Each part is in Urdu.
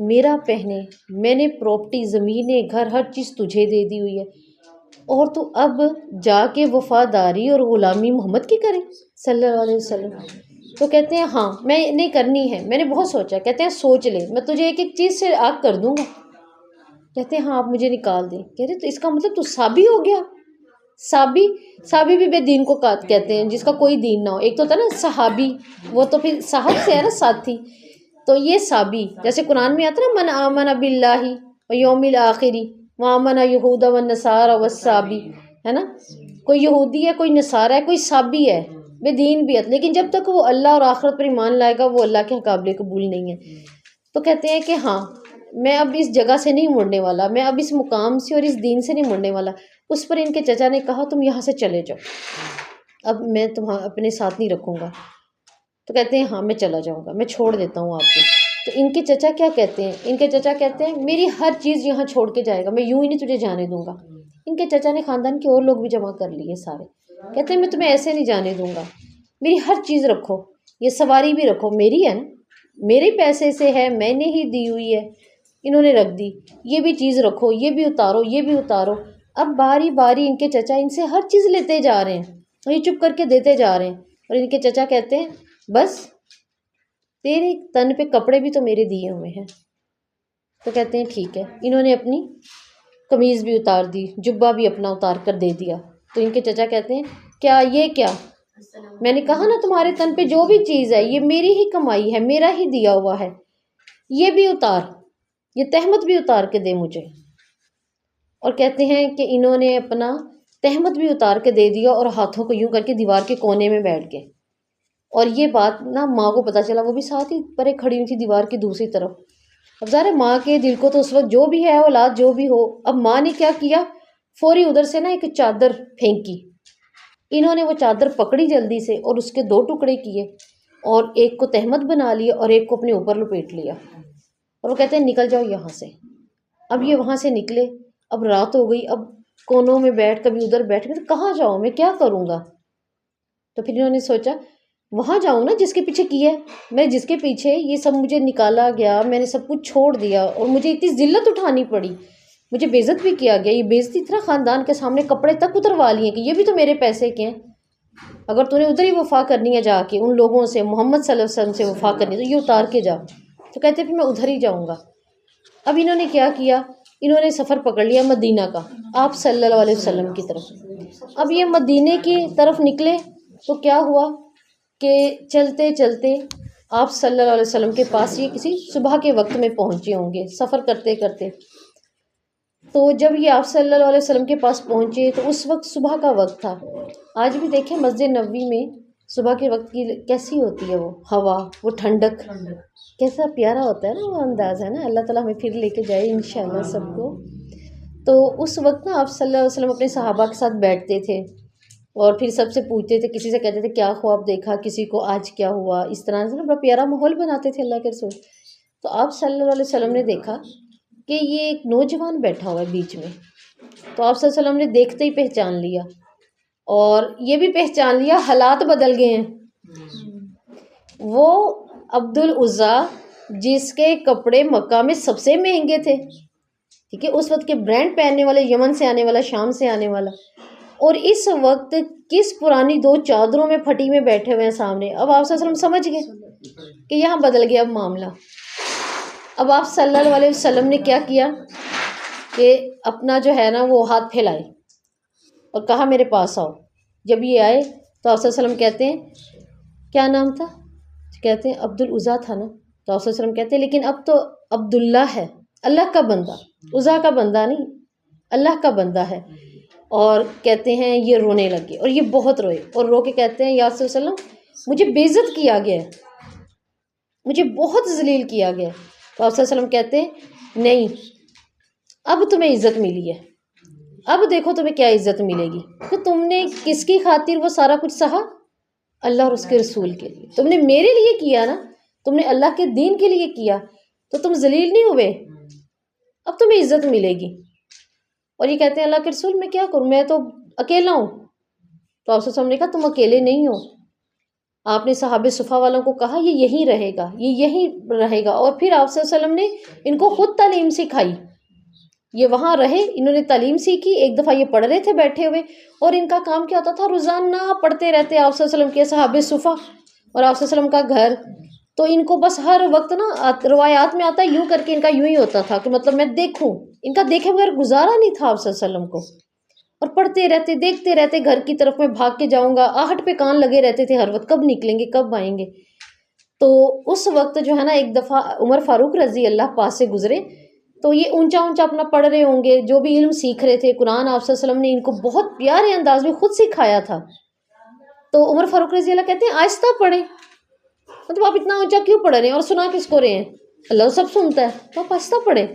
میرا پہنے، میں نے پراپرٹی، زمینیں، گھر، ہر چیز تجھے دے دی ہوئی ہے، اور تو اب جا کے وفاداری اور غلامی محمد کی کریں صلی اللہ علیہ وسلم. تو کہتے ہیں ہاں میں نے کرنی ہے، میں نے بہت سوچا. کہتے ہیں سوچ لے، میں تجھے ایک ایک چیز سے آگ کر دوں گا. کہتے ہیں ہاں آپ مجھے نکال دیں. کہہ رہے تو اس کا مطلب تو صابی ہو گیا. صابی، صابی بھی بے دین کو کہتے ہیں، جس کا کوئی دین نہ ہو. ایک تو ہوتا ہے نا صحابی، وہ تو پھر صاحب سے ہے نا، ساتھی. تو یہ صابی، جیسے قرآن میں آتا ہے نا من آمن باللہ و یوم الآخری وآمن یہود والنصارى والصابی، ہے نا. کوئی یہودی ہے، کوئی نصارہ ہے، کوئی صابی ہے، بے دین بھی ہے، لیکن جب تک وہ اللہ اور آخرت پر ایمان لائے گا وہ اللہ کے قابل قبول نہیں ہے. تو کہتے ہیں کہ ہاں میں اب اس جگہ سے نہیں مڑنے والا، میں اب اس مقام سے اور اس دین سے نہیں مڑنے والا. اس پر ان کے چچا نے کہا تم یہاں سے چلے جاؤ، اب میں تمہیں اپنے ساتھ نہیں رکھوں گا. تو کہتے ہیں ہاں میں چلا جاؤں گا، میں چھوڑ دیتا ہوں آپ کو. تو ان کے چچا کیا کہتے ہیں؟ ان کے چچا کہتے ہیں میری ہر چیز یہاں چھوڑ کے جائے گا، میں یوں ہی نہیں تجھے جانے دوں گا. ان کے چچا نے خاندان کے اور لوگ بھی جمع کر لیے سارے. کہتے ہیں میں تمہیں ایسے نہیں جانے دوں گا، میری ہر چیز رکھو، یہ سواری بھی رکھو، میری ہے نا، میرے پیسے سے ہے، میں نے ہی دی ہوئی ہے. انہوں نے رکھ دی. یہ بھی چیز رکھو، یہ بھی اتارو، یہ بھی اتارو. اب باری باری ان کے چچا ان سے ہر چیز لیتے جا رہے ہیں اور یہ چپ کر کے دیتے جا رہے ہیں. اور ان کے چچا کہتے ہیں بس تیرے تن پہ کپڑے بھی تو میرے دیے ہوئے ہیں. تو کہتے ہیں ٹھیک ہے. انہوں نے اپنی قمیض بھی اتار دی، جبہ بھی اپنا اتار کر دے دیا. تو ان کے چچا کہتے ہیں کیا یہ کیا، میں نے کہا نا تمہارے تن پہ جو بھی چیز ہے یہ میری ہی کمائی ہے، میرا ہی دیا ہوا ہے، یہ بھی اتار، یہ تہمت بھی اتار کے دے مجھے. اور کہتے ہیں کہ انہوں نے اپنا تہمت بھی اتار کے دے دیا اور ہاتھوں کو یوں کر کے دیوار کے کونے میں بیٹھ گئے. اور یہ بات نا ماں کو پتہ چلا، وہ بھی ساتھ ہی پرے کھڑی ہوئی تھی دیوار کی دوسری طرف. اب ظاہر ہے ماں کے دل کو تو اس وقت جو بھی ہے اولاد جو بھی ہو، اب ماں نے کیا کیا، فوری ادھر سے نا ایک چادر پھینکی. انہوں نے وہ چادر پکڑی جلدی سے اور اس کے 2 ٹکڑے کیے اور ایک کو تہمت بنا لیا اور ایک کو اپنے اوپر لپیٹ لیا. اور وہ کہتے ہیں نکل جاؤ یہاں سے. اب یہ وہاں سے نکلے. اب رات ہو گئی، اب کونوں میں بیٹھ، کبھی ادھر بیٹھ کے، کہاں جاؤں میں، کیا کروں گا. تو پھر انہوں نے سوچا وہاں جاؤں نا جس کے پیچھے کیا ہے، میں جس کے پیچھے یہ سب مجھے نکالا گیا، میں نے سب کچھ چھوڑ دیا اور مجھے اتنی ذلت اٹھانی پڑی، مجھے بے عزت بھی کیا گیا. یہ بے عزتی اتنا خاندان کے سامنے، کپڑے تک اتروا لیے کہ یہ بھی تو میرے پیسے کے ہیں، اگر تو نے ادھر ہی وفا کرنی ہے، جا کے ان لوگوں سے، محمد صلی اللہ علیہ وسلم سے وفا کرنی ہے تو یہ اتار کے جا. تو کہتے پھر میں ادھر ہی جاؤں گا. اب انہوں نے کیا کیا، انہوں نے سفر پکڑ لیا مدینہ کا، آپ صلی اللہ علیہ وسلم کی طرف. اب یہ مدینے کی طرف نکلے تو کیا ہوا کہ چلتے چلتے آپ صلی اللہ علیہ وسلم کے پاس یہ کسی صبح کے وقت میں پہنچے ہوں گے سفر کرتے کرتے. تو جب یہ آپ صلی اللہ علیہ وسلم کے پاس پہنچے تو اس وقت صبح کا وقت تھا. آج بھی دیکھیں مسجد نبوی میں صبح کے وقت کی کیسی ہوتی ہے وہ ہوا، وہ ٹھنڈک، کیسا پیارا ہوتا ہے نا وہ انداز، ہے نا. اللہ تعالیٰ ہمیں پھر لے کے جائے انشاءاللہ سب کو. تو اس وقت نا آپ صلی اللہ علیہ وسلم اپنے صحابہ کے ساتھ بیٹھتے تھے اور پھر سب سے پوچھتے تھے، کسی سے کہتے تھے کیا خواب دیکھا، کسی کو آج کیا ہوا، اس طرح سے نا بڑا پیارا ماحول بناتے تھے اللہ کے رسول. تو آپ صلی اللہ علیہ وسلم نے دیکھا کہ یہ ایک نوجوان بیٹھا ہوا ہے بیچ میں. تو آپ صلی اللہ علیہ وسلم نے دیکھتے ہی پہچان لیا، اور یہ بھی پہچان لیا حالات بدل گئے ہیں. وہ عبد العزیٰ جس کے کپڑے مکہ میں سب سے مہنگے تھے، ٹھیک ہے، اس وقت کے برانڈ پہننے والے، یمن سے آنے والا، شام سے آنے والا، اور اس وقت کس پرانی 2 چادروں میں پھٹی میں بیٹھے ہوئے ہیں سامنے. اب آپ صلی اللہ علیہ وسلم سمجھ گئے کہ یہاں بدل گیا اب معاملہ. اب آپ صلی اللہ علیہ وسلم نے کیا کیا کہ اپنا جو ہے نا وہ ہاتھ پھیلائے اور کہا میرے پاس آؤ. جب یہ آئے تو آپ صلی اللہ علیہ وسلم کہتے ہیں کیا نام تھا، کہتے ہیں عبد العزیٰ تھا نا. تو آپ صلی اللہ علیہ وسلم کہتے ہیں لیکن اب تو عبداللہ ہے، اللہ کا بندہ، عزیٰ کا بندہ نہیں، اللہ کا بندہ ہے. اور کہتے ہیں یہ رونے لگے اور یہ بہت روئے اور رو کے کہتے ہیں یا رسول اللہ صلی اللہ علیہ وسلم مجھے بے عزت کیا گیا ہے، مجھے بہت ذلیل کیا گیا. تو آپ صلی اللہ علیہ وسلم کہتے ہیں نہیں، اب تمہیں عزت ملی ہے، اب دیکھو تمہیں کیا عزت ملے گی. کہ تم نے کس کی خاطر وہ سارا کچھ سہا، اللہ اور اس کے رسول کے لیے. تم نے میرے لیے کیا نا، تم نے اللہ کے دین کے لیے کیا، تو تم ذلیل نہیں ہوئے، اب تمہیں عزت ملے گی. اور یہ کہتے ہیں اللہ کے رسول میں کیا کروں، میں تو اکیلا ہوں. تو آپ صلی اللہ علیہ وسلم نے کہا تم اکیلے نہیں ہو، آپ نے صحابہ صفا والوں کو کہا یہ یہیں رہے گا، یہ یہیں رہے گا، اور پھر آپ صلی اللہ علیہ وسلم نے ان کو خود تعلیم سکھائی، یہ وہاں رہے، انہوں نے تعلیم سیکھی، ایک دفعہ یہ پڑھ رہے تھے بیٹھے ہوئے، اور ان کا کام کیا ہوتا تھا، روزانہ پڑھتے رہتے آپ صلی اللہ علیہ وسلم کے صحابہ صفا اور آپ صلی اللہ علیہ وسلم کا گھر، تو ان کو بس ہر وقت نا روایات میں آتا ہے یوں کر کے ان کا یوں ہی ہوتا تھا کہ مطلب میں دیکھوں، ان کا دیکھے بغیر گزارا نہیں تھا آپ صلی اللہ علیہ وسلم کو، اور پڑھتے رہتے دیکھتے رہتے، گھر کی طرف میں بھاگ کے جاؤں گا، آہٹ پہ کان لگے رہتے تھے ہر وقت، کب نکلیں گے کب آئیں گے۔ تو اس وقت جو ہے نا ایک دفعہ عمر فاروق رضی اللہ پاس سے گزرے، تو یہ اونچا اونچا اپنا پڑھ رہے ہوں گے، جو بھی علم سیکھ رہے تھے، قرآن آپ صلی اللہ علیہ وسلم نے ان کو بہت پیارے انداز میں خود سکھایا تھا، تو عمر فاروق رضی اللہ کہتے ہیں آہستہ پڑھیں، مطلب آپ اتنا اونچا کیوں پڑھ رہے ہیں اور سنا کس کو رہے ہیں، اللہ سب سنتا ہے، تو آپ آہستہ پڑھیں۔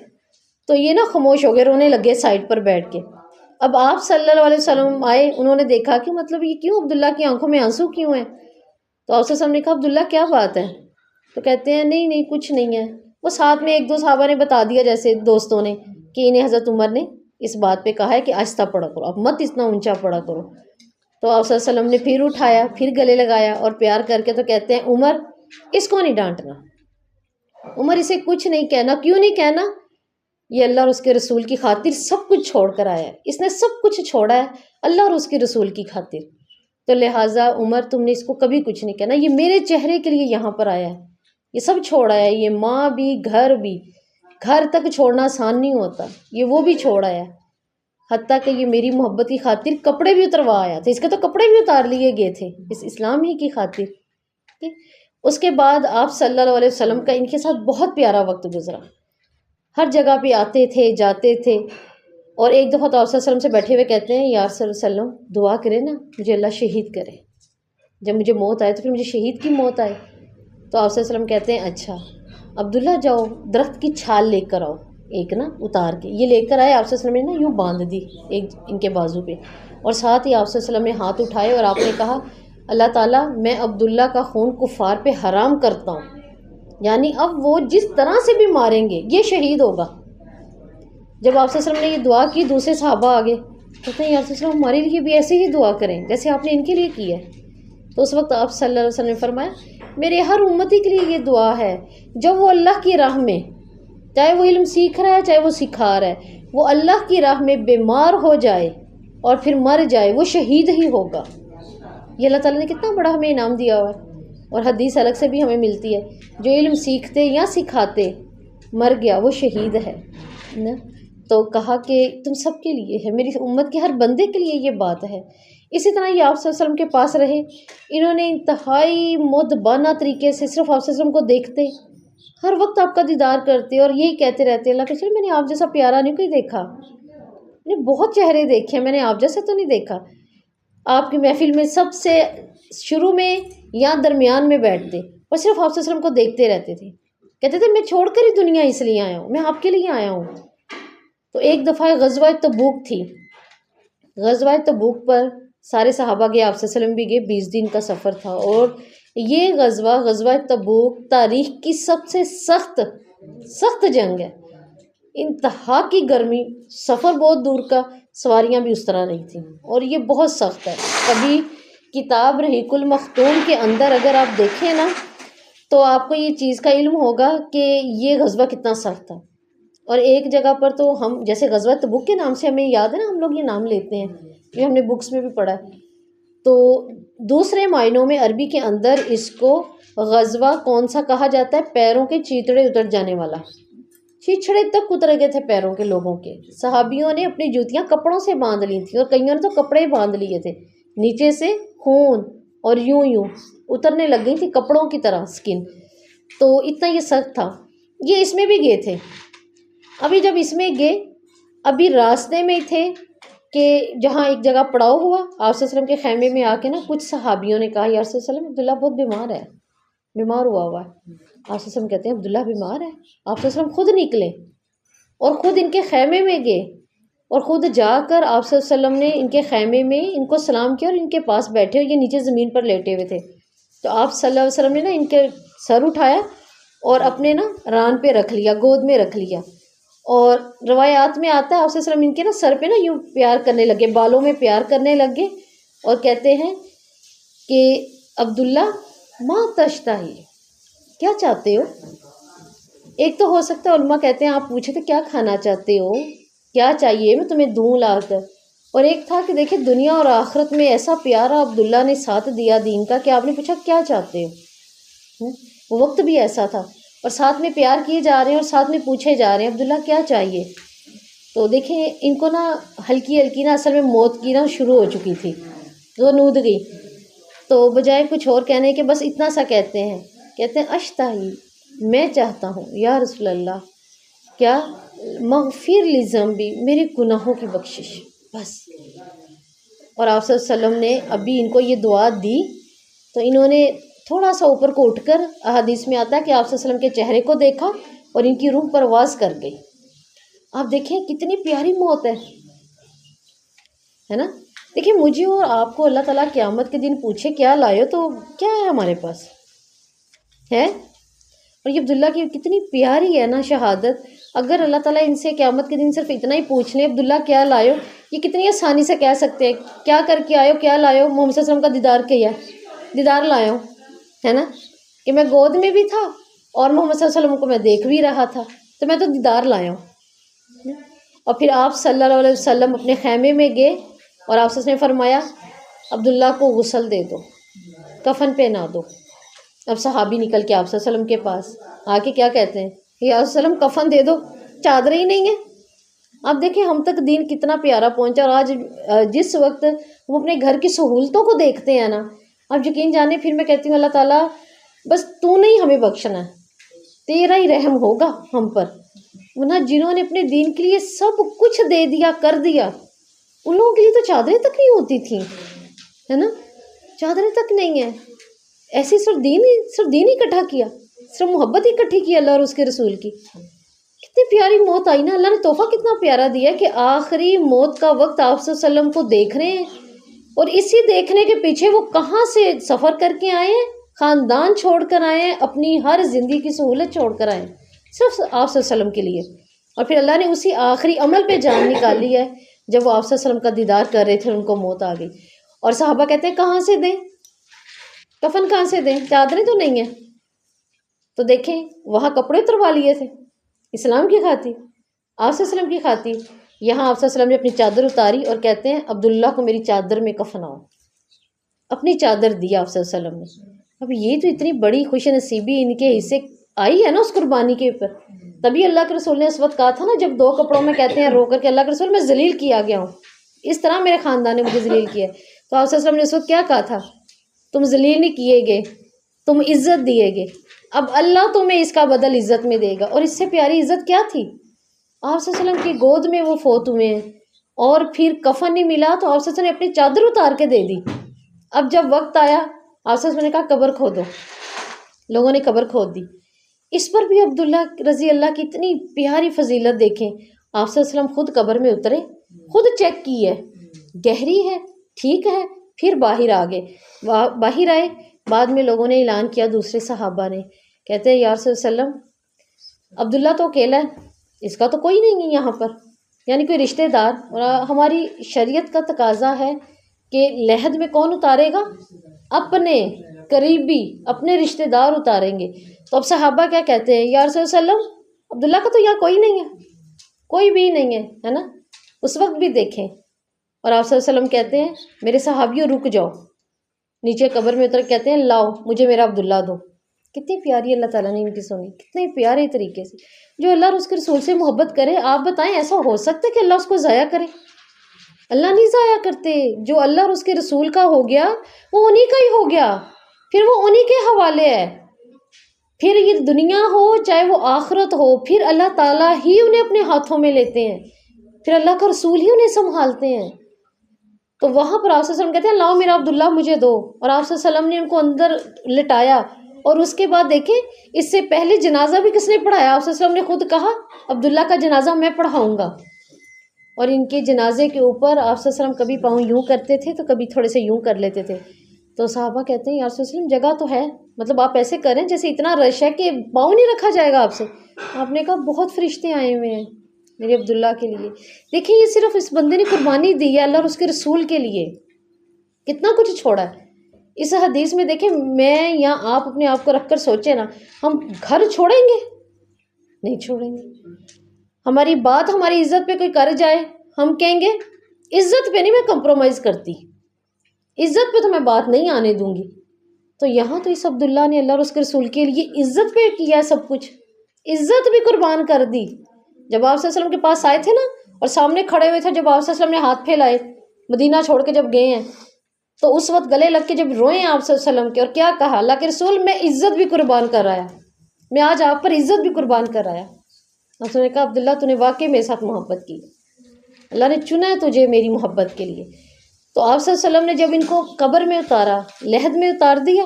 تو یہ نا خاموش ہو گئے، رونے لگے سائڈ پر بیٹھ کے۔ اب آپ صلی اللہ علیہ وسلم آئے، انہوں نے دیکھا کہ مطلب یہ کیوں، عبداللہ کی آنکھوں میں آنسو کیوں ہیں؟ تو آپ صلی اللہ علیہ وسلم نے کہا عبداللہ کیا بات ہے؟ تو کہتے ہیں نہیں نہیں کچھ نہیں ہے، وہ ساتھ میں ایک دو صحابہ نے بتا دیا جیسے دوستوں نے کہ انہیں حضرت عمر نے اس بات پہ کہا ہے کہ آہستہ پڑھا کرو، اب مت اتنا اونچا پڑھا کرو۔ تو آپ صلی اللہ علیہ وسلم نے پھر اٹھایا، پھر گلے لگایا اور پیار کر کے تو کہتے ہیں عمر اس کو نہیں ڈانٹنا، عمر اسے کچھ نہیں کہنا، کیوں نہیں کہنا؟ یہ اللہ اور اس کے رسول کی خاطر سب کچھ چھوڑ کر آیا ہے، اس نے سب کچھ چھوڑا ہے اللہ اور اس کے رسول کی خاطر، تو لہٰذا عمر تم نے اس کو کبھی کچھ نہیں کہنا، یہ میرے چہرے کے لیے یہاں پر آیا ہے، یہ سب چھوڑ آیا ہے، یہ ماں بھی گھر بھی، گھر تک چھوڑنا آسان نہیں ہوتا، یہ وہ بھی چھوڑ آیا ہے، حتیٰ کہ یہ میری محبت کی خاطر کپڑے بھی اتروا آیا تھا، اس کے تو کپڑے بھی اتار لیے گئے تھے اس اسلام ہی کی خاطر۔ اس کے بعد آپ صلی اللہ علیہ وسلم کا ان کے ساتھ بہت پیارا وقت گزرا، ہر جگہ پہ آتے تھے جاتے تھے، اور ایک دفعہ تو آپ صلی اللہ علیہ وسلم سے بیٹھے ہوئے کہتے ہیں یا صلی اللہ علیہ وسلم دعا کرے نا مجھے اللہ شہید کرے، جب مجھے موت آئے تو پھر مجھے شہید کی موت آئے۔ تو آپ صلی اللہ علیہ وسلم کہتے ہیں اچھا عبداللہ جاؤ درخت کی چھال لے کر آؤ، ایک نا اتار کے، یہ لے کر آئے، آپ صلی اللہ علیہ وسلم نے نا یوں باندھ دی ایک ان کے بازو پہ، اور ساتھ ہی آپ صلی اللہ علیہ وسلم نے ہاتھ اٹھائے اور آپ نے کہا اللہ تعالیٰ میں عبداللہ کا خون کفار پہ حرام کرتا ہوں، یعنی اب وہ جس طرح سے بھی ماریں گے یہ شہید ہوگا۔ جب آپ صلی اللہ علیہ وسلم نے یہ دعا کی دوسرے صحابہ آگے کہتے ہیں یا رسول اللہ ہمارے لیے بھی ایسے ہی دعا کریں جیسے آپ نے ان کے لیے کی ہے۔ تو اس وقت آپ صلی اللہ علیہ وسلم نے فرمایا میرے ہر امتی کے لیے یہ دعا ہے جب وہ اللہ کی راہ میں، چاہے وہ علم سیکھ رہا ہے چاہے وہ سکھا رہا ہے، وہ اللہ کی راہ میں بیمار ہو جائے اور پھر مر جائے وہ شہید ہی ہوگا۔ یہ اللہ تعالیٰ نے کتنا بڑا ہمیں انعام دیا ہوا ہے، اور حدیث الگ سے بھی ہمیں ملتی ہے جو علم سیکھتے یا سکھاتے مر گیا وہ شہید ہے نا۔ تو کہا کہ تم سب کے لیے ہے، میری امت کے ہر بندے کے لیے یہ بات ہے۔ اسی طرح یہ آپ صلی اللہ علیہ وسلم کے پاس رہے، انہوں نے انتہائی مدبانہ طریقے سے صرف آپ صلی اللہ علیہ وسلم کو دیکھتے، ہر وقت آپ کا دیدار کرتے اور یہی کہتے رہتے اللہ کے رسول میں نے آپ جیسا پیارا نہیں کوئی دیکھا، میں نے بہت چہرے دیکھے میں نے آپ جیسا تو نہیں دیکھا۔ آپ کی محفل میں سب سے شروع میں یا درمیان میں بیٹھتے اور صرف آپ صلی اللہ علیہ وسلم کو دیکھتے رہتے تھے، کہتے تھے میں چھوڑ کر ہی دنیا اس لیے آیا ہوں، میں آپ کے لیے آیا ہوں۔ تو ایک دفعہ غزوہ تبوک تھی، غزوہ تبوک پر سارے صحابہ گئے، آپ صلی اللہ علیہ وسلم بھی گئے، 20 دن کا سفر تھا، اور یہ غزوہ تبوک تاریخ کی سب سے سخت جنگ ہے، انتہا کی گرمی، سفر بہت دور کا، سواریاں بھی اس طرح نہیں تھیں، اور یہ بہت سخت ہے۔ کبھی کتاب رحیق المختوم کے اندر اگر آپ دیکھیں نا تو آپ کو یہ چیز کا علم ہوگا کہ یہ غزوہ کتنا سخت تھا۔ اور ایک جگہ پر تو ہم جیسے غزوہ تبوک کے نام سے ہمیں یاد ہے نا، ہم لوگ یہ نام لیتے ہیں، یہ ہم نے بکس میں بھی پڑھا ہے، تو دوسرے معنوں میں عربی کے اندر اس کو غزوہ کون سا کہا جاتا ہے؟ پیروں کے چیتڑے اتر جانے والا، چیچڑے تک اتر گئے تھے پیروں کے لوگوں کے، صحابیوں نے اپنی جوتیاں کپڑوں سے باندھ لی تھیں اور کئیوں نے تو کپڑے باندھ لیے تھے، نیچے سے خون اور یوں اترنے لگ گئی تھی کپڑوں کی طرح سکن، تو اتنا یہ سخت تھا۔ یہ اس میں بھی گئے تھے، ابھی جب اس میں گئے ابھی راستے میں تھے کہ جہاں ایک جگہ پڑاؤ ہوا، آپ صلی اللہ علیہ وسلم کے خیمے میں آ کے نا کچھ صحابیوں نے کہا یا رسول اللہ عبداللہ بہت بیمار ہوا ہے، آپ صلی اللہ علیہ وسلم کہتے ہیں عبداللہ بیمار ہے؟ آپ صلی اللہ علیہ وسلم خود نکلے اور خود ان کے خیمے میں گئے اور خود جا کر آپ صلی اللہ علیہ وسلم نے ان کے خیمے میں ان کو سلام کیا اور ان کے پاس بیٹھے اور یہ نیچے زمین پر لیٹے ہوئے تھے، تو آپ صلی اللہ علیہ وسلم نے نا ان کے سر اٹھایا اور اپنے نا ران پہ رکھ لیا، گود میں رکھ لیا، اور روایات میں آتا ہے آپ صلی اللہ علیہ وسلم ان کے نا سر پہ نا یوں پیار کرنے لگے، بالوں میں پیار کرنے لگے اور کہتے ہیں کہ عبداللہ ما تشتہی، کیا چاہتے ہو؟ ایک تو ہو سکتا ہے علماء کہتے ہیں آپ پوچھے تھے کیا کھانا چاہتے ہو، کیا چاہیے میں تمہیں دوں لا کر، اور ایک تھا کہ دیکھیں دنیا اور آخرت میں ایسا پیارا عبداللہ نے ساتھ دیا دین کا کہ آپ نے پوچھا کیا چاہتے ہو، وہ وقت بھی ایسا تھا اور ساتھ میں پیار کیے جا رہے ہیں اور ساتھ میں پوچھے جا رہے ہیں عبداللہ کیا چاہیے. تو دیکھیں ان کو نا ہلکی ہلکی نا اصل میں موت کی نا شروع ہو چکی تھی، وہ نود گئی، تو بجائے کچھ اور کہنے کے بس اتنا سا کہتے ہیں اشتہی، میں چاہتا ہوں یا رسول اللہ کیا، مغفر لی ذنبی، میرے گناہوں کی بخشش بس. اور آپ صلی اللہ علیہ وسلم نے ابھی ان کو یہ دعا دی تو انہوں نے تھوڑا سا اوپر کو اٹھ کر، احادیث میں آتا ہے کہ آپ صلی اللہ علیہ وسلم کے چہرے کو دیکھا اور ان کی روح پرواز کر گئی. آپ دیکھیں کتنی پیاری موت ہے نا. دیکھیں مجھے اور آپ کو اللہ تعالیٰ قیامت کے دن پوچھے کیا لائے ہو تو کیا ہے ہمارے پاس ہے. اور یہ عبداللہ کی کتنی پیاری ہے نا شہادت. اگر اللہ تعالیٰ ان سے قیامت کے دن صرف اتنا ہی پوچھ لیں عبداللہ کیا لائے ہو، یہ کتنی آسانی سے کہہ سکتے ہیں کیا کر کے آئے ہو، کیا لائے ہو، محمد صلی اللہ علیہ وسلم کا دیدار کیا، دیدار لائے ہو، ہے نا، کہ میں گود میں بھی تھا اور محمد صلی اللہ علیہ وسلم کو میں دیکھ بھی رہا تھا تو میں تو دیدار لایا ہوں. اور پھر آپ صلی اللہ علیہ وسلم اپنے خیمے میں گئے اور آپ سے فرمایا عبداللہ کو غسل دے دو، کفن پہنا دو. اب صحابی نکل کے آپ صلی اللہ علیہ وسلم کے پاس آ کے کیا کہتے ہیں یا رسول اللہ وسلم کفن دے دو، چادر ہی نہیں ہے. اب دیکھیں ہم تک دین کتنا پیارا پہنچا، اور آج جس وقت ہم اپنے گھر کی سہولتوں کو دیکھتے ہیں نا، آپ یقین جانے پھر میں کہتی ہوں اللہ تعالیٰ بس تو نہیں ہمیں بخشنا ہے، تیرا ہی رحم ہوگا ہم پر. ورنہ جنہوں نے اپنے دین کے لیے سب کچھ دے دیا کر دیا ان لوگوں کے لیے تو چادریں تک نہیں ہوتی تھیں، ہے نا، چادریں تک نہیں ہیں. ایسے صرف دین اکٹھا کیا، صرف محبت ہی اکٹھی کی اللہ اور اس کے رسول کی. کتنی پیاری موت آئی نا، اللہ نے تحفہ کتنا پیارا دیا کہ آخری موت کا وقت آپ صلی اللہ علیہ وسلم کو دیکھ رہے ہیں، اور اسی دیکھنے کے پیچھے وہ کہاں سے سفر کر کے آئے ہیں، خاندان چھوڑ کر آئے ہیں، اپنی ہر زندگی کی سہولت چھوڑ کر آئے ہیں صرف آپ صلی اللہ علیہ وسلم کے لیے. اور پھر اللہ نے اسی آخری عمل پہ جان نکالی ہے جب وہ آپ صلی اللہ علیہ وسلم کا دیدار کر رہے تھے ان کو موت آ گئی. اور صحابہ کہتے ہیں کہاں سے دیں کفن، کہاں سے دیں، چادریں تو نہیں ہیں. تو دیکھیں وہاں کپڑے اتروا لیے تھے اسلام کی خاطر، آپ صلی اللہ علیہ وسلم کی خاطر. یہاں آپ صلی اللہ علیہ وسلم نے اپنی چادر اتاری اور کہتے ہیں عبداللہ کو میری چادر میں کفناؤ، اپنی چادر دی آپ صلی اللہ علیہ وسلم نے. اب یہ تو اتنی بڑی خوش نصیبی ان کے حصے آئی ہے نا اس قربانی کے اوپر. تبھی اللہ کے رسول نے اس وقت کہا تھا نا جب 2 کپڑوں میں کہتے ہیں رو کر کے اللہ کے رسول میں ذلیل کیا گیا ہوں، اس طرح میرے خاندان نے مجھے ذلیل کیا ہے. تو آپ صلی اللہ علیہ وسلم نے اس وقت کیا کہا تھا، تم ذلیل نہیں کیے گئے، تم عزت دیے گئے، اب اللہ تمہیں اس کا بدل عزت میں دے گا. اور اس سے پیاری عزت کیا تھی، آپ صلی اللہ علیہ وسلم کی گود میں وہ فوت ہوئے ہیں اور پھر کفن نہیں ملا تو آپ صلی اللہ علیہ وسلم نے اپنی چادر اتار کے دے دی. اب جب وقت آیا آپ صلی اللہ علیہ وسلم نے کہا قبر کھودو، لوگوں نے قبر کھود دی. اس پر بھی عبداللہ رضی اللہ کی اتنی پیاری فضیلت دیکھیں. آپ صلی اللہ علیہ وسلم خود قبر میں اترے، خود چیک کی ہے گہری ہے ٹھیک ہے، پھر باہر آ گئے. باہر آئے، بعد میں لوگوں نے اعلان کیا دوسرے صحابہ نے، کہتے ہیں یا رسول اللہ علیہ وسلم عبداللہ تو اکیلا ہے، اس کا تو کوئی نہیں ہے یہاں پر، یعنی کوئی رشتہ دار. اور ہماری شریعت کا تقاضا ہے کہ لحد میں کون اتارے گا، اپنے قریبی اپنے رشتہ دار اتاریں گے. تو اب صحابہ کیا کہتے ہیں یا رسول اللہ علیہ وسلم عبداللہ کا تو یہاں کوئی نہیں ہے، کوئی بھی نہیں ہے نا. اس وقت بھی دیکھیں اور آپ صلی اللہ علیہ وسلم کہتے ہیں میرے صحابیوں رک جاؤ، نیچے قبر میں اتر کہتے ہیں لاؤ مجھے میرا عبداللہ دو. کتنی پیاری اللہ تعالیٰ نے ان کی سنی، کتنے پیارے طریقے سے. جو اللہ اور اس کے رسول سے محبت کرے، آپ بتائیں ایسا ہو سکتا ہے کہ اللہ اس کو ضائع کرے؟ اللہ نہیں ضائع کرتے. جو اللہ اور اس کے رسول کا ہو گیا وہ انہی کا ہی ہو گیا، پھر وہ انہی کے حوالے ہے. پھر یہ دنیا ہو چاہے وہ آخرت ہو، پھر اللہ تعالیٰ ہی انہیں اپنے ہاتھوں میں لیتے ہیں، پھر اللہ کا رسول ہی انہیں سنبھالتے ہیں. تو وہاں پر آپ صلی اللہ علیہ وسلم کہتے ہیں لاؤ میرا عبداللہ مجھے دو، اور آپ صلی اللہ علیہ وسلم نے ان کو اندر لٹایا. اور اس کے بعد دیکھیں اس سے پہلے جنازہ بھی کس نے پڑھایا، آپ صلی اللہ علیہ وسلم نے خود کہا عبداللہ کا جنازہ میں پڑھاؤں گا. اور ان کے جنازے کے اوپر آپ صلی اللہ علیہ وسلم کبھی پاؤں یوں کرتے تھے تو کبھی تھوڑے سے یوں کر لیتے تھے. تو صحابہ کہتے ہیں یا رسول اللہ جگہ تو ہے، مطلب آپ ایسے کریں جیسے اتنا رش ہے کہ پاؤں نہیں رکھا جائے گا آپ سے. آپ نے کہا بہت فرشتے آئے ہوئے ہیں میرے عبداللہ کے لیے. دیکھیں یہ صرف اس بندے نے قربانی دی ہے اللہ اور اس کے رسول کے لیے، کتنا کچھ چھوڑا ہے. اس حدیث میں دیکھیں، میں یا آپ اپنے آپ کو رکھ کر سوچیں نا، ہم گھر چھوڑیں گے؟ نہیں چھوڑیں گے۔ ہماری بات، ہماری عزت پہ کوئی کر جائے، ہم کہیں گے عزت پہ نہیں میں کمپرومائز کرتی، عزت پہ تو میں بات نہیں آنے دوں گی۔ تو یہاں تو اس عبداللہ نے اللہ اور اس کے رسول کے لیے عزت پہ کیا سب کچھ، عزت بھی قربان کر دی۔ جب آپ صلی اللہ علیہ وسلم کے پاس آئے تھے نا، اور سامنے کھڑے ہوئے تھے، جب آپ صلی اللہ علیہ وسلم نے ہاتھ پھیلائے، مدینہ چھوڑ کے جب گئے ہیں، تو اس وقت گلے لگ کے جب روئے ہیں آپ صلی اللہ علیہ وسلم کے، اور کیا کہا، اللہ کے رسول میں عزت بھی قربان کر آیا، میں آج آپ پر عزت بھی قربان کر آیا۔ اس نے کہا عبداللہ تو نے واقعی میرے ساتھ محبت کی، اللہ نے چنا ہے تجھے میری محبت کے لیے۔ تو آپ صلی اللہ علیہ وسلم نے جب ان کو قبر میں اتارا، لحد میں اتار دیا،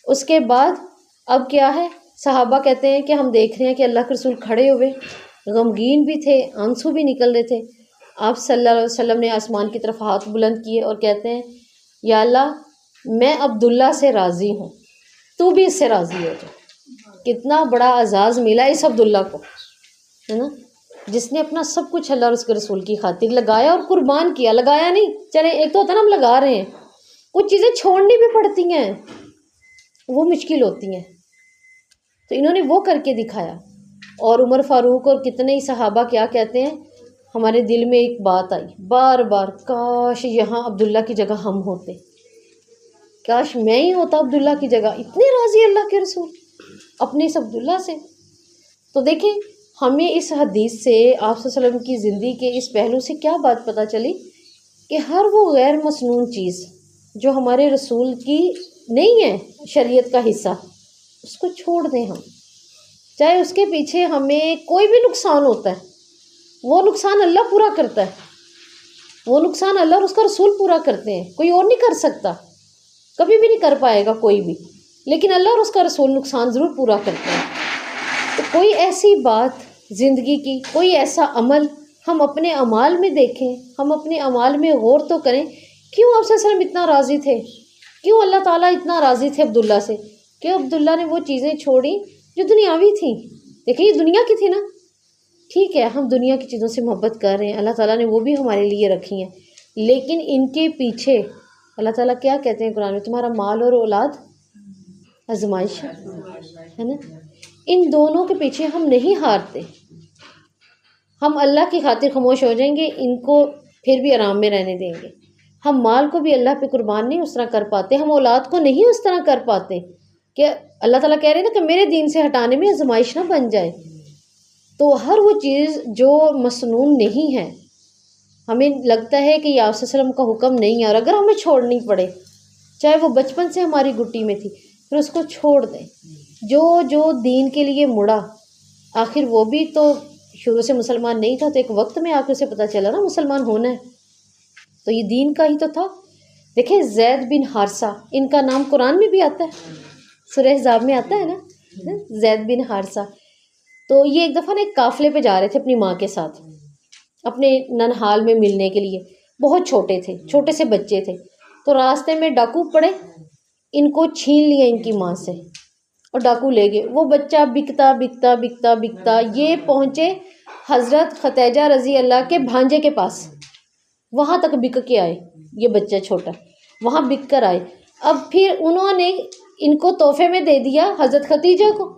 اس کے بعد اب کیا ہے، صحابہ کہتے ہیں کہ ہم دیکھ رہے ہیں کہ اللہ کے رسول کھڑے ہوئے، غمگین بھی تھے، آنسو بھی نکل رہے تھے۔ آپ صلی اللہ علیہ وسلم نے آسمان کی طرف ہاتھ بلند کیے اور کہتے ہیں یا اللہ میں عبداللہ سے راضی ہوں، تو بھی اس سے راضی ہو جا۔ کتنا بڑا اعزاز ملا اس عبداللہ کو، ہے نا، جس نے اپنا سب کچھ اللہ اور اس کے رسول کی خاطر لگایا اور قربان کیا۔ لگایا نہیں، چلے ایک تو ہوتا ہے نا ہم لگا رہے ہیں، کچھ چیزیں چھوڑنی بھی پڑتی ہیں، وہ مشکل ہوتی ہیں، تو انہوں نے وہ کر کے دکھایا۔ اور عمر فاروق اور کتنے ہی صحابہ کیا کہتے ہیں، ہمارے دل میں ایک بات آئی بار بار، کاش یہاں عبداللہ کی جگہ ہم ہوتے، کاش میں ہی ہوتا عبداللہ کی جگہ۔ اتنے راضی اللہ کے رسول اپنے اس عبداللہ سے۔ تو دیکھیں ہمیں اس حدیث سے آپ صلی اللہ علیہ وسلم کی زندگی کے اس پہلو سے کیا بات پتہ چلی کہ ہر وہ غیر مسنون چیز جو ہمارے رسول کی نہیں ہے، شریعت کا حصہ، اس کو چھوڑ دیں ہم، چاہے اس کے پیچھے ہمیں کوئی بھی نقصان ہوتا ہے، وہ نقصان اللہ پورا کرتا ہے، وہ نقصان اللہ اور اس کا رسول پورا کرتے ہیں، کوئی اور نہیں کر سکتا، کبھی بھی نہیں کر پائے گا کوئی بھی، لیکن اللہ اور اس کا رسول نقصان ضرور پورا کرتے ہیں۔ تو کوئی ایسی بات زندگی کی، کوئی ایسا عمل ہم اپنے اعمال میں دیکھیں، ہم اپنے اعمال میں غور تو کریں، کیوں آپ صلی اللہ علیہ وسلم اتنا راضی تھے، کیوں اللہ تعالیٰ اتنا راضی تھے عبداللہ سے، کیوں عبداللہ نے وہ چیزیں چھوڑیں جو دنیاوی تھیں۔ دیکھیں یہ دنیا کی تھی نا، ٹھیک ہے ہم دنیا کی چیزوں سے محبت کر رہے ہیں، اللہ تعالیٰ نے وہ بھی ہمارے لیے رکھی ہیں، لیکن ان کے پیچھے اللہ تعالیٰ کیا کہتے ہیں قرآن میں، تمہارا مال اور اولاد آزمائش ہے نا، ان دونوں کے پیچھے ہم نہیں ہارتے، ہم اللہ کی خاطر خاموش ہو جائیں گے، ان کو پھر بھی آرام میں رہنے دیں گے۔ ہم مال کو بھی اللہ پہ قربان نہیں اس طرح کر پاتے، ہم اولاد کو نہیں اس طرح کر پاتے کہ اللہ تعالیٰ کہہ رہے ہیں نا کہ میرے دین سے ہٹانے میں آزمائش نہ بن جائے۔ تو ہر وہ چیز جو مسنون نہیں ہے، ہمیں لگتا ہے کہ یہ آپ صلی اللہ علیہ وسلم کا حکم نہیں ہے، اور اگر ہمیں چھوڑنی پڑے، چاہے وہ بچپن سے ہماری گٹی میں تھی، پھر اس کو چھوڑ دیں۔ جو دین کے لیے مڑا، آخر وہ بھی تو شروع سے مسلمان نہیں تھا، تو ایک وقت میں آ کے اسے پتہ چلا نا مسلمان ہونا ہے، تو یہ دین کا ہی تو تھا۔ دیکھیں زید بن حارثہ، ان کا نام قرآن میں بھی آتا ہے، سورہ احزاب میں آتا ہے نا، زید بن حارثہ۔ تو یہ ایک دفعہ نا ایک قافلے پہ جا رہے تھے اپنی ماں کے ساتھ، اپنے ننہال میں ملنے کے لیے، بہت چھوٹے تھے، چھوٹے سے بچے تھے، تو راستے میں ڈاکو پڑے، ان کو چھین لیا ان کی ماں سے اور ڈاکو لے گئے۔ وہ بچہ بکتا بکتا بکتا بکتا یہ پہنچے حضرت ختیجہ رضی اللہ کے بھانجے کے پاس، وہاں تک بک کے آئے، یہ بچہ چھوٹا وہاں بک کر آئے۔ اب پھر انہوں نے ان کو تحفے میں دے دیا حضرت ختیجہ کو۔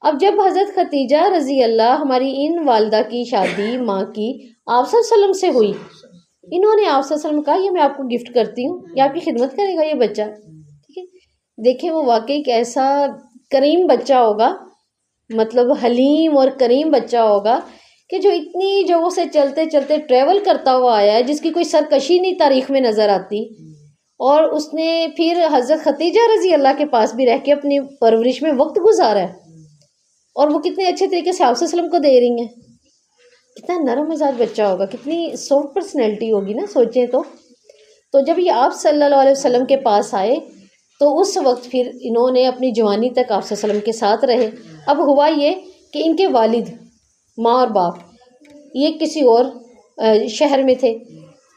اب جب حضرت ختیجہ رضی اللہ، ہماری ان والدہ کی شادی ماں کی آپ صلی اللہ علیہ وسلم سے ہوئی، انہوں نے آپ صلی اللہ علیہ وسلم کہا یہ میں آپ کو گفٹ کرتی ہوں، یہ آپ کی خدمت کرے گا یہ بچہ، ٹھیک ہے۔ دیکھیں وہ واقعی کیسا کریم بچہ ہوگا، مطلب حلیم اور کریم بچہ ہوگا کہ جو اتنی جگہوں سے چلتے چلتے ٹریول کرتا ہوا آیا ہے، جس کی کوئی سرکشی نہیں تاریخ میں نظر آتی، اور اس نے پھر حضرت ختیجہ رضی اللہ کے پاس بھی رہ کے اپنی پرورش میں وقت گزارا ہے، اور وہ کتنے اچھے طریقے سے آپ صلی اللہ علیہ وسلم کو دے رہی ہیں۔ کتنا نرم مزاج بچہ ہوگا، کتنی سافٹ پرسنالٹی ہوگی نا، سوچیں تو جب یہ آپ صلی اللہ علیہ وسلم کے پاس آئے تو اس وقت پھر انہوں نے اپنی جوانی تک آپ صلی اللہ علیہ وسلم کے ساتھ رہے۔ اب ہوا یہ کہ ان کے والد، ماں اور باپ، یہ کسی اور شہر میں تھے،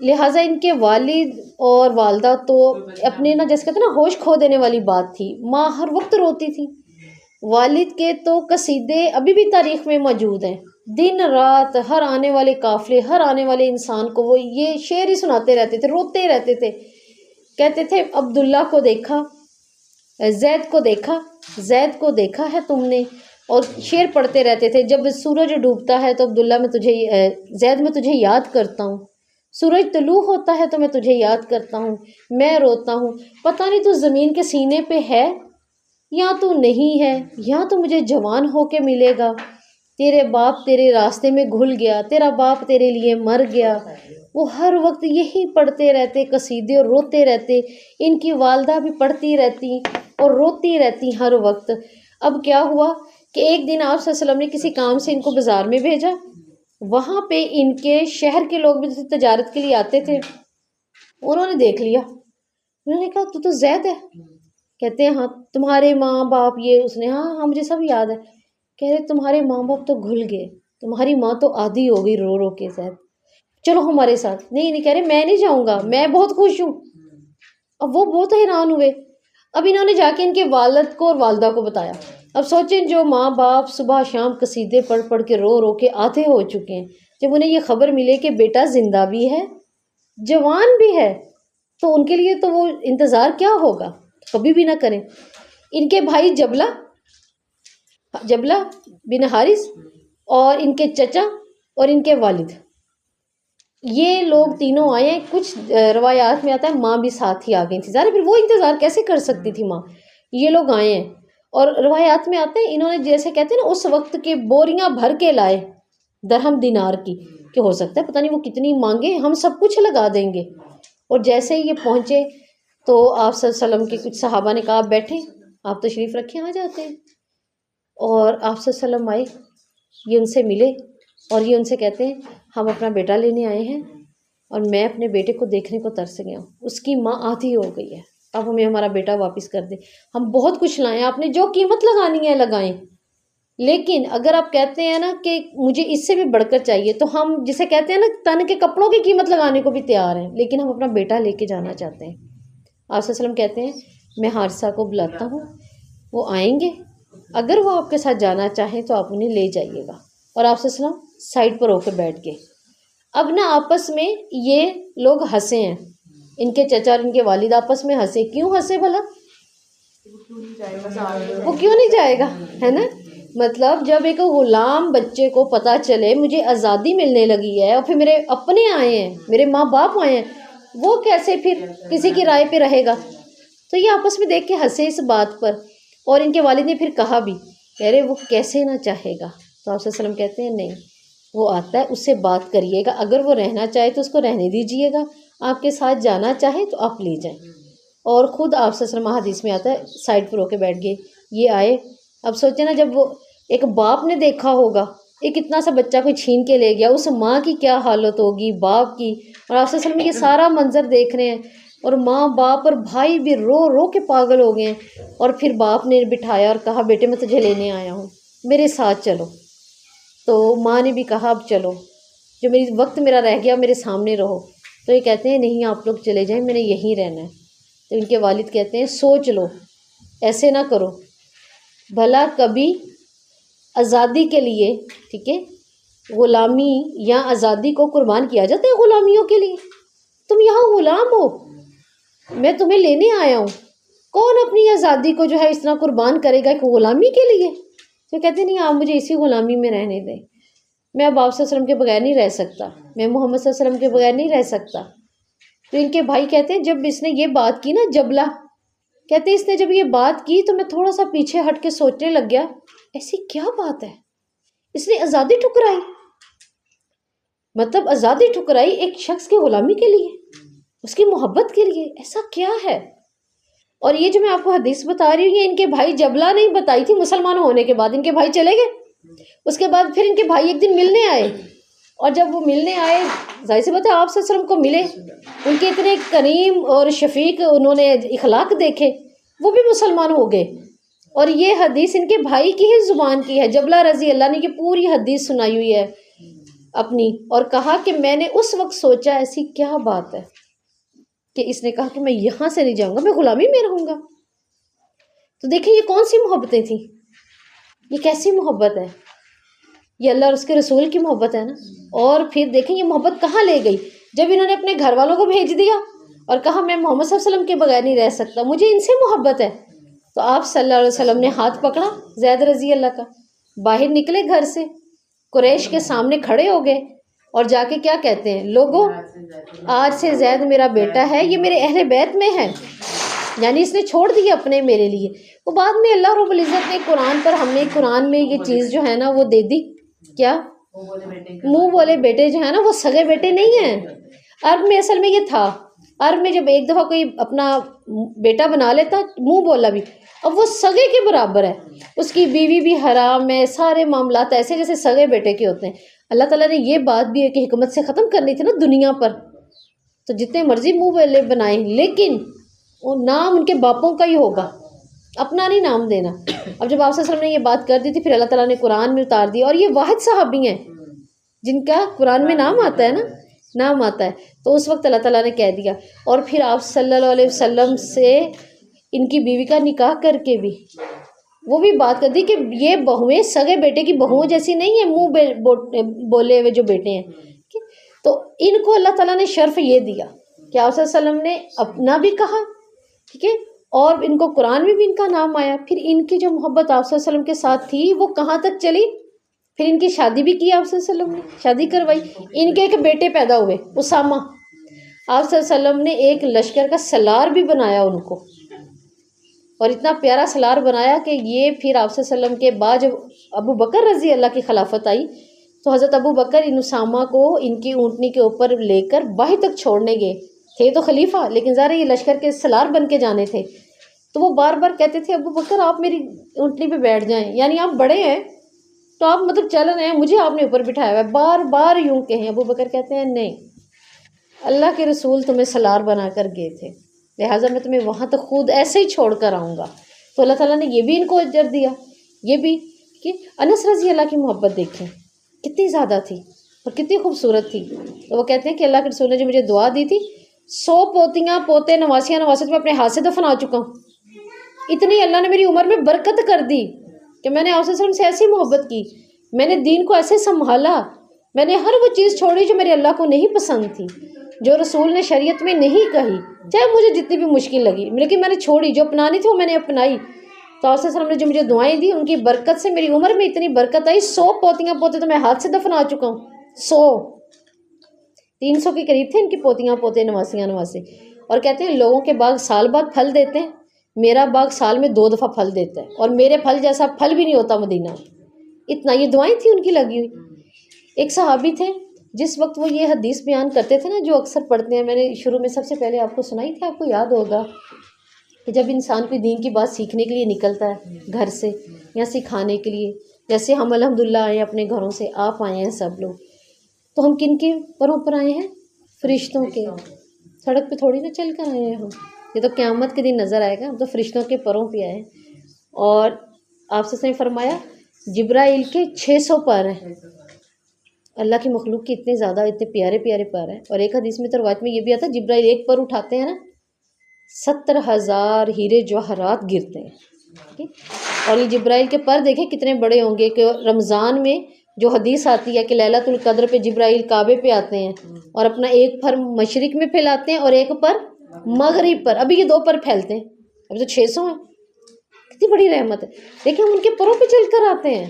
لہٰذا ان کے والد اور والدہ تو اپنے نا جیسے کہتے ہیں نا ہوش کھو دینے والی بات تھی، ماں ہر وقت روتی تھی، والد کے تو قصیدے ابھی بھی تاریخ میں موجود ہیں، دن رات ہر آنے والے قافلے، ہر آنے والے انسان کو وہ یہ شعر ہی سناتے رہتے تھے، روتے رہتے تھے کہتے تھے عبداللہ کو دیکھا، زید کو دیکھا ہے تم نے، اور شعر پڑھتے رہتے تھے، جب سورج ڈوبتا ہے تو عبداللہ زید میں تجھے یاد کرتا ہوں، سورج طلوع ہوتا ہے تو میں تجھے یاد کرتا ہوں، میں روتا ہوں، پتہ نہیں تو زمین کے سینے پہ ہے یا تو نہیں ہے، یا تو مجھے جوان ہو کے ملے گا، تیرے باپ تیرے راستے میں گھل گیا، تیرا باپ تیرے لیے مر گیا۔ وہ ہر وقت یہی پڑھتے رہتے قصیدے اور روتے رہتے، ان کی والدہ بھی پڑھتی رہتی اور روتی رہتی ہر وقت۔ اب کیا ہوا کہ ایک دن آپ صلی اللہ علیہ وسلم نے کسی کام سے ان کو بازار میں بھیجا، وہاں پہ ان کے شہر کے لوگ بھی تجارت کے لیے آتے تھے، انہوں نے دیکھ لیا، انہوں نے کہا تو زید ہے؟ کہتے ہیں ہاں، تمہارے ماں باپ یہ، اس نے ہاں مجھے سب یاد ہے۔ کہہ رہے تمہارے ماں باپ تو گھل گئے، تمہاری ماں تو آدھی ہو گئی رو رو کے، زید چلو ہمارے ساتھ۔ نہیں کہہ رہے میں نہیں جاؤں گا، میں بہت خوش ہوں۔ اب وہ بہت حیران ہوئے، اب انہوں نے جا کے ان کے والد کو اور والدہ کو بتایا۔ اب سوچیں جو ماں باپ صبح شام قصیدے پڑھ پڑھ کے رو رو کے آدھے ہو چکے ہیں، جب انہیں یہ خبر ملے کہ بیٹا زندہ بھی ہے، جوان بھی ہے، تو ان کے لیے تو وہ انتظار کیا ہوگا، کبھی بھی نہ کریں۔ ان کے بھائی جبلہ بن حارث اور ان کے چچا اور ان کے والد، یہ لوگ تینوں آئے ہیں۔ کچھ روایات میں آتا ہے ماں بھی ساتھ ہی آ گئی تھی، ظاہر پھر وہ انتظار کیسے کر سکتی تھی ماں، یہ لوگ آئے ہیں۔ اور روایات میں آتے ہیں انہوں نے جیسے کہتے ہیں نا اس وقت کے بوریاں بھر کے لائے درہم دینار کی، کہ ہو سکتا ہے پتہ نہیں وہ کتنی مانگے، ہم سب کچھ لگا دیں گے۔ اور جیسے ہی یہ پہنچے تو آپ صلی اللہ علیہ وسلم کے کچھ صحابہ نے کہا آپ بیٹھیں، آپ تشریف رکھیں، آ جاتے ہیں۔ اور آپ صلی اللہ علیہ وسلم آئے، یہ ان سے ملے اور یہ ان سے کہتے ہیں ہم اپنا بیٹا لینے آئے ہیں اور میں اپنے بیٹے کو دیکھنے کو ترس گیا ہوں، اس کی ماں آدھی ہو گئی ہے، اب ہمیں ہمارا بیٹا واپس کر دے، ہم بہت کچھ لائیں، آپ نے جو قیمت لگانی ہے لگائیں، لیکن اگر آپ کہتے ہیں نا کہ مجھے اس سے بھی بڑھ کر چاہیے، تو ہم جسے کہتے ہیں نا تن کے کپڑوں کی قیمت لگانے کو بھی تیار ہیں، لیکن ہم اپنا بیٹا لے کے جانا چاہتے ہیں۔ آپ صلی اللہ علیہ وسلم کہتے ہیں میں حارثہ کو بلاتا ہوں، وہ آئیں گے، اگر وہ آپ کے ساتھ جانا چاہیں تو آپ انہیں لے جائیے گا۔ اور آپ صلی اللہ علیہ وسلم سائڈ پر ہو کے بیٹھ گئے۔ اب نا آپس میں یہ لوگ ہنسے ہیں، ان کے چچا اور ان کے والد آپس میں ہنسے، کیوں ہنسے بھلا؟ وہ کیوں نہیں جائے گا، ہے نا؟ مطلب جب ایک غلام بچے کو پتہ چلے مجھے آزادی ملنے لگی ہے اور پھر میرے اپنے آئے ہیں، میرے ماں باپ آئے ہیں، وہ کیسے پھر کسی کی رائے پہ رہے گا؟ تو یہ آپس میں دیکھ کے ہنسے اس بات پر۔ اور ان کے والد نے پھر کہا بھی، کہہ رہے وہ کیسے نہ چاہے گا؟ تو آپ صلی اللہ علیہ وسلم کہتے ہیں نہیں، وہ آتا ہے اس سے بات کریے گا، اگر وہ رہنا چاہے تو اس کو رہنے دیجیے گا، آپ کے ساتھ جانا چاہے تو آپ لے جائیں۔ اور خود آپ صلی اللہ علیہ وسلم حدیث میں آتا ہے سائڈ پر ہو کے بیٹھ گئے، یہ آئے۔ اب سوچیں نا جب وہ ایک باپ نے دیکھا ہوگا ایک اتنا سا بچہ کوئی چھین کے لے گیا، اس ماں کی کیا حالت ہوگی، باپ کی، اور آپ صلی اللہ علیہ وسلم یہ سارا منظر دیکھ رہے ہیں، اور ماں باپ اور بھائی بھی رو رو کے پاگل ہو گئے ہیں۔ اور پھر باپ نے بٹھایا اور کہا بیٹے میں تجھے لینے آیا ہوں، میرے ساتھ چلو۔ تو ماں نے بھی کہا اب چلو، جو وقت میرا رہ گیا میرے سامنے رہو۔ تو یہ کہتے ہیں نہیں آپ لوگ چلے جائیں، میں نے یہیں رہنا ہے۔ تو ان کے والد کہتے ہیں سوچ لو، ایسے نہ کرو، بھلا کبھی آزادی کے لیے، ٹھیک ہے، غلامی یا آزادی کو قربان کیا جاتا ہے غلامیوں کے لیے؟ تم یہاں غلام ہو، میں تمہیں لینے آیا ہوں، کون اپنی آزادی کو جو ہے اس طرح قربان کرے گا ایک غلامی کے لیے؟ تو کہتے نہیں آپ مجھے اسی غلامی میں رہنے دیں، میں اب آپ صلی اللہ علیہ وسلم کے بغیر نہیں رہ سکتا، میں محمد صلی اللہ علیہ وسلم کے بغیر نہیں رہ سکتا۔ تو ان کے بھائی کہتے ہیں جب اس نے یہ بات کی نا، جبلہ کہتے ہیں اس نے جب یہ بات کی تو میں تھوڑا سا پیچھے ہٹ کے سوچنے لگ گیا ایسی کیا بات ہے، اس نے آزادی ٹھکرائی، مطلب آزادی ٹھکرائی ایک شخص کی غلامی کے لیے، اس کی محبت کے لیے، ایسا کیا ہے؟ اور یہ جو میں آپ کو حدیث بتا رہی ہوں یہ ان کے بھائی جبلہ نہیں بتائی تھی، مسلمان ہونے کے بعد ان کے بھائی چلے گئے، اس کے بعد پھر ان کے بھائی ایک دن ملنے آئے، اور جب وہ ملنے آئے ظاہر سی بات ہے آپ صلی اللہ علیہ وسلم کو ملے، ان کے اتنے کریم اور شفیق انہوں نے اخلاق دیکھے، وہ بھی مسلمان ہو گئے۔ اور یہ حدیث ان کے بھائی کی ہی زبان کی ہے، جبلہ رضی اللہ نے یہ پوری حدیث سنائی ہوئی ہے اپنی، اور کہا کہ میں نے اس وقت سوچا ایسی کیا بات ہے کہ اس نے کہا کہ میں یہاں سے نہیں جاؤں گا، میں غلامی میں رہوں گا۔ تو دیکھیں یہ کون سی محبتیں تھیں، یہ کیسی محبت ہے، یہ اللہ اور اس کے رسول کی محبت ہے نا۔ اور پھر دیکھیں یہ محبت کہاں لے گئی، جب انہوں نے اپنے گھر والوں کو بھیج دیا اور کہا میں محمد صلی اللہ علیہ وسلم کے بغیر نہیں رہ سکتا، مجھے ان سے محبت ہے۔ تو آپ صلی اللہ علیہ وسلم نے ہاتھ پکڑا زید رضی اللہ کا، باہر نکلے گھر سے، قریش کے سامنے کھڑے ہو گئے اور جا کے کیا کہتے ہیں، لوگوں آج سے زید میرا بیٹا ہے، یہ میرے اہل بیت میں ہے، یعنی اس نے چھوڑ دیا اپنے میرے لیے۔ وہ بعد میں اللہ رب العزت نے قرآن پر ہمیں قرآن میں یہ چیز جو ہے نا وہ دے دی، کیا منہ بولے بیٹے جو ہے نا وہ سگے بیٹے نہیں ہیں۔ عرب میں اصل میں یہ تھا، عرب میں جب ایک دفعہ کوئی اپنا بیٹا بنا لیتا منہ بولا بھی، اب وہ سگے کے برابر ہے، اس کی بیوی بھی حرام ہے، سارے معاملات ایسے جیسے سگے بیٹے کے ہوتے ہیں۔ اللہ تعالیٰ نے یہ بات بھی ایک حکمت سے ختم کرنی تھی نا دنیا پر، تو جتنے مرضی منہ بولے بنائیں لیکن وہ نام ان کے باپوں کا ہی ہوگا، اپنا نہیں نام دینا۔ اب جب آپ صلی اللہ علیہ وسلم نے یہ بات کر دی تھی، پھر اللہ تعالیٰ نے قرآن میں اتار دیا، اور یہ واحد صحابی ہیں جن کا قرآن میں نام آتا ہے نا، نام آتا ہے، تو اس وقت اللہ تعالیٰ نے کہہ دیا۔ اور پھر آپ صلی اللہ علیہ وسلم سے ان کی بیوی کا نکاح کر کے بھی وہ بھی بات کر دی کہ یہ بہویں سگے بیٹے کی بہوؤں جیسی نہیں ہیں، منہ بولے ہوئے جو بیٹے ہیں۔ تو ان کو اللہ تعالیٰ نے شرف یہ دیا کہ آپ صلی اللہ علیہ وسلم نے اپنا بھی کہا، ٹھیک ہے، اور ان کو قرآن میں بھی ان کا نام آیا۔ پھر ان کی جو محبت آپ صلی اللہ علیہ وسلم کے ساتھ تھی وہ کہاں تک چلی، پھر ان کی شادی بھی کی آپ صلی اللہ علیہ وسلم نے، شادی کروائی، ان کے ایک بیٹے پیدا ہوئے اسامہ، آپ صلی اللہ علیہ وسلم نے ایک لشکر کا سالار بھی بنایا ان کو، اور اتنا پیارا سالار بنایا کہ یہ پھر آپ صلی اللہ علیہ وسلم کے بعد جب ابو بکر رضی اللہ کی خلافت آئی تو حضرت ابو بکر ان اسامہ کو ان کی اونٹنی کے اوپر لے کر باہر تک چھوڑنے گئے تھے، تو خلیفہ لیکن ظاہر یہ لشکر کے سالار بن کے جانے تھے، تو وہ بار بار کہتے تھے ابو بکر آپ میری اونٹنی پہ بیٹھ جائیں، یعنی آپ بڑے ہیں تو آپ مطلب چل رہے ہیں، مجھے آپ نے اوپر بٹھایا ہوا ہے، بار بار یوں کہیں۔ ابو بکر کہتے ہیں نہیں، اللہ کے رسول تمہیں سالار بنا کر گئے تھے، لہٰذا میں تمہیں وہاں تک خود ایسے ہی چھوڑ کر آؤں گا۔ تو اللہ تعالیٰ نے یہ بھی ان کو اجر دیا، یہ بھی کہ انس رضی اللہ کی محبت دیکھیں کتنی زیادہ تھی اور کتنی خوبصورت تھی۔ تو وہ کہتے ہیں کہ اللہ کے رسول نے جو مجھے دعا دی تھی 100 پوتیاں پوتے نواسیاں نواسے میں اپنے ہاتھ سے دفنا چکا ہوں، اتنی اللہ نے میری عمر میں برکت کر دی کہ میں نے آپ صلی اللہ علیہ وسلم سے ایسی محبت کی، میں نے دین کو ایسے سنبھالا، میں نے ہر وہ چیز چھوڑی جو میرے اللہ کو نہیں پسند تھی، جو رسول نے شریعت میں نہیں کہی، چاہے مجھے جتنی بھی مشکل لگی، لیکن میں نے چھوڑی، جو اپنانی تھی وہ میں نے اپنائی۔ تو آپ صلی اللہ علیہ وسلم نے جو مجھے دعائیں دی ان کی برکت سے میری عمر میں اتنی برکت آئی، 100 پوتیاں پوتے تو میں ہاتھ سے دفنا چکا ہوں، 300 کے قریب تھے ان کی پوتیاں پوتے نواسیاں نواسے۔ اور کہتے ہیں لوگوں کے باغ سال بعد پھل دیتے ہیں، میرا باغ سال میں 2 دفعہ پھل دیتا ہے، اور میرے پھل جیسا پھل بھی نہیں ہوتا مدینہ، اتنا یہ دعائیں تھیں ان کی لگی ہوئی۔ ایک صحابی تھے جس وقت وہ یہ حدیث بیان کرتے تھے نا جو اکثر پڑھتے ہیں، میں نے شروع میں سب سے پہلے آپ کو سنائی تھی، آپ کو یاد ہوگا کہ جب انسان کوئی دین کی بات سیکھنے کے لیے نکلتا ہے گھر سے یا سکھانے کے لیے، جیسے ہم الحمدللہ آئے اپنے گھروں سے، آپ آئے ہیں سب لوگ، تو ہم کن کے پروں پر آئے ہیں؟ فرشتوں کے، سڑک پہ تھوڑی نہ چل کر آئے ہیں ہم، یہ تو قیامت کے دن نظر آئے گا، ہم تو فرشتوں کے پروں پہ آئے ہیں۔ اور آپ سے نے فرمایا جبرائیل کے 600 پر ہیں، اللہ کی مخلوق کی اتنے زیادہ اتنے پیارے پیارے پر ہیں۔ اور ایک حدیث میں روایت میں یہ بھی آتا ہے جبرائیل ایک پر اٹھاتے ہیں نا 70,000 ہیرے جواہرات گرتے ہیں، اور یہ جبرائیل کے پر دیکھیں کتنے بڑے ہوں گے، کہ رمضان میں جو حدیث آتی ہے کہ لیلۃ القدر پہ جبرائیل کعبے پہ آتے ہیں اور اپنا ایک پر مشرق میں پھیلاتے ہیں اور ایک پر مغرب پر، ابھی یہ 2 پر پھیلتے ہیں، ابھی تو 600 ہیں، کتنی بڑی رحمت ہے۔ دیکھیں ہم ان کے پروں پہ چل کر آتے ہیں،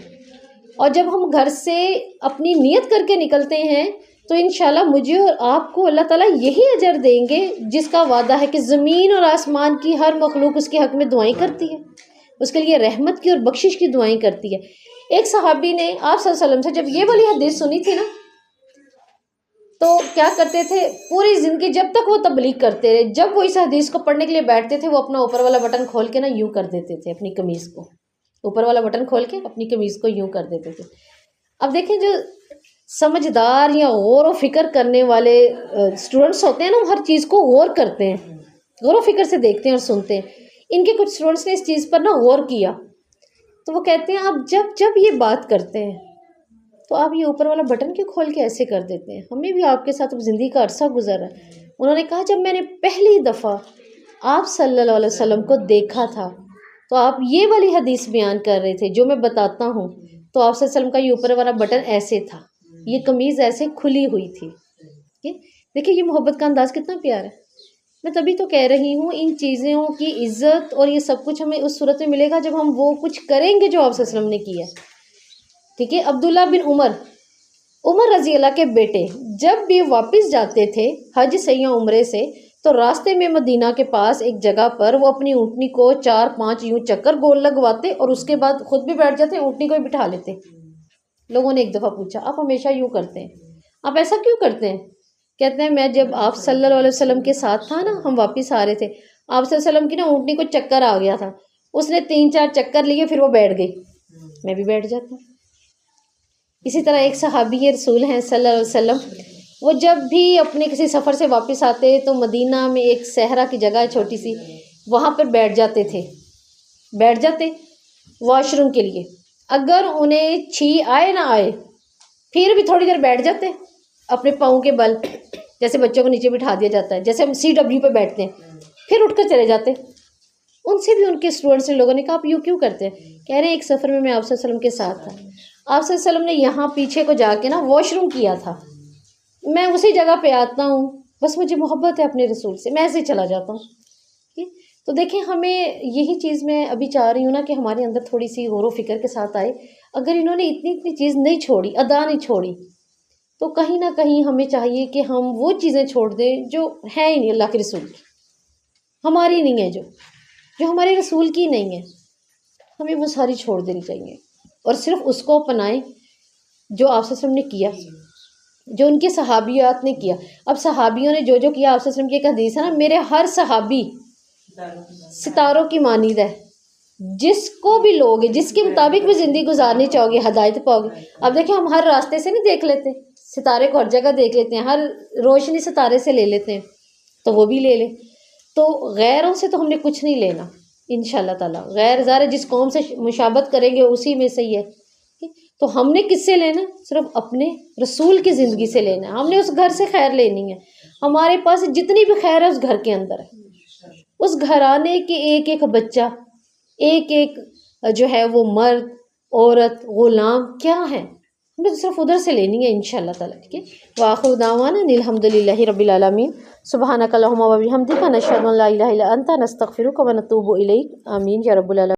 اور جب ہم گھر سے اپنی نیت کر کے نکلتے ہیں تو انشاءاللہ مجھے اور آپ کو اللہ تعالیٰ یہی اجر دیں گے جس کا وعدہ ہے کہ زمین اور آسمان کی ہر مخلوق اس کے حق میں دعائیں کرتی ہے، اس کے لیے رحمت کی اور بخشش کی دعائیں کرتی ہے۔ ایک صحابی نے آپ صلی اللہ علیہ وسلم سے جب یہ والی حدیث سنی تھی نا تو کیا کرتے تھے، پوری زندگی جب تک وہ تبلیغ کرتے رہے، جب وہ اس حدیث کو پڑھنے کے لیے بیٹھتے تھے وہ اپنا اوپر والا بٹن کھول کے نا یوں کر دیتے تھے، اپنی قمیض کو اوپر والا بٹن کھول کے اپنی قمیض کو یوں کر دیتے تھے۔ اب دیکھیں جو سمجھدار یا غور و فکر کرنے والے اسٹوڈنٹس ہوتے ہیں نا، وہ ہر چیز کو غور کرتے ہیں، غور و فکر سے دیکھتے ہیں اور سنتے ہیں۔ ان کے کچھ اسٹوڈنٹس نے اس چیز پر نا غور کیا، تو وہ کہتے ہیں آپ جب یہ بات کرتے ہیں تو آپ یہ اوپر والا بٹن کیوں کھول کے ایسے کر دیتے ہیں؟ ہمیں بھی آپ کے ساتھ اب زندگی کا عرصہ گزر رہا ہے۔ انہوں نے کہا جب میں نے پہلی دفعہ آپ صلی اللہ علیہ وسلم کو دیکھا تھا تو آپ یہ والی حدیث بیان کر رہے تھے جو میں بتاتا ہوں، تو آپ صلی اللہ علیہ وسلم کا یہ اوپر والا بٹن ایسے تھا، یہ قمیض ایسے کھلی ہوئی تھی۔ دیکھیں یہ محبت کا انداز کتنا پیارا ہے، میں تبھی تو کہہ رہی ہوں ان چیزوں کی عزت اور یہ سب کچھ ہمیں اس صورت میں ملے گا جب ہم وہ کچھ کریں گے جو آپ صلی اللہ علیہ وسلم نے کیا. ٹھیک ہے. عبداللہ بن عمر رضی اللہ کے بیٹے جب بھی واپس جاتے تھے حج سے یا عمرے سے تو راستے میں مدینہ کے پاس ایک جگہ پر وہ اپنی اونٹنی کو 4-5 یوں چکر گول لگواتے اور اس کے بعد خود بھی بیٹھ جاتے, اونٹنی کو بھی بٹھا لیتے. لوگوں نے ایک دفعہ پوچھا آپ ہمیشہ یوں کرتے ہیں, آپ ایسا کیوں کرتے ہیں؟ کہتے ہیں میں جب آپ صلی اللہ علیہ وسلم کے ساتھ تھا نا, ہم واپس آ رہے تھے, آپ صلی اللہ علیہ وسلم کی نا اونٹنی کو چکر آ گیا تھا, اس نے 3-4 چکر لیے پھر وہ بیٹھ گئی, میں بھی بیٹھ جاتا ہوں. اسی طرح ایک صحابی رسول ہیں صلی اللہ علیہ وسلم, وہ جب بھی اپنے کسی سفر سے واپس آتے تو مدینہ میں ایک صحرا کی جگہ ہے چھوٹی سی, وہاں پر بیٹھ جاتے واش روم کے لیے. اگر انہیں چھی آئے نہ آئے پھر بھی تھوڑی دیر بیٹھ جاتے اپنے پاؤں کے بل, جیسے بچوں کو نیچے بٹھا دیا جاتا ہے, جیسے ہم CW پہ بیٹھتے ہیں, پھر اٹھ کر چلے جاتے. ان سے بھی ان کے اسٹوڈنٹس نے لوگوں نے کہا آپ یوں کیوں کرتے ہیں؟ کہہ رہے ہیں ایک سفر میں آپ صلی اللہ علیہ وسلم کے ساتھ تھا, آپ صلی اللہ علیہ وسلم نے یہاں پیچھے کو جا کے نا واش روم کیا تھا, میں اسی جگہ پہ آتا ہوں, بس مجھے محبت ہے اپنے رسول سے, میں ایسے ہی چلا جاتا ہوں. تو دیکھیں ہمیں یہی چیز میں ابھی چاہ رہی ہوں نا کہ ہمارے اندر تھوڑی سی غور و فکر کے ساتھ آئے. اگر انہوں نے اتنی چیز نہیں چھوڑی, ادا نہیں چھوڑی, تو کہیں نہ کہیں ہمیں چاہیے کہ ہم وہ چیزیں چھوڑ دیں جو ہیں ہی نہیں اللہ کے رسول کی, ہماری نہیں ہے, جو ہمارے رسول کی نہیں ہے, ہمیں وہ ساری چھوڑ دینی چاہیے اور صرف اس کو اپنائیں جو آپ صلی اللہ علیہ وسلم نے کیا, جو ان کے صحابیات نے کیا. اب صحابیوں نے جو کیا, آپ صلی اللہ علیہ وسلم کی ایک حدیث ہے نا, میرے ہر صحابی ستاروں کی مانند ہے, جس کو بھی لوگے جس کے مطابق بھی زندگی گزارنی چاہو گے ہدایت پاؤ گے. اب دیکھیں ہم ہر راستے سے نہیں دیکھ لیتے, ستارے کو ہر جگہ دیکھ لیتے ہیں, ہر روشنی ستارے سے لے لیتے ہیں, تو وہ بھی لے لیں. تو غیروں سے تو ہم نے کچھ نہیں لینا انشاءاللہ تعالیٰ. غیر ظاہر جس قوم سے مشابہت کریں گے اسی میں سے ہی ہے. تو ہم نے کس سے لینا؟ صرف اپنے رسول کی زندگی سے لینا ہے. ہم نے اس گھر سے خیر لینی ہے. ہمارے پاس جتنی بھی خیر ہے اس گھر کے اندر ہے, اس گھرانے کے ایک ایک بچہ, ایک ایک جو ہے وہ مرد, عورت, غلام کیا ہے, ہم نے صرف ادھر سے لینی ہے انشاءاللہ تعالیٰ. ٹھیک ہے. وآخر دعوانا الحمدللہ رب العالمین. سبحانک اللہم و بحمدک نشہد ان لا الہ الا انت نستغفرک و نتوب الیک. آمین یا رب العالمین.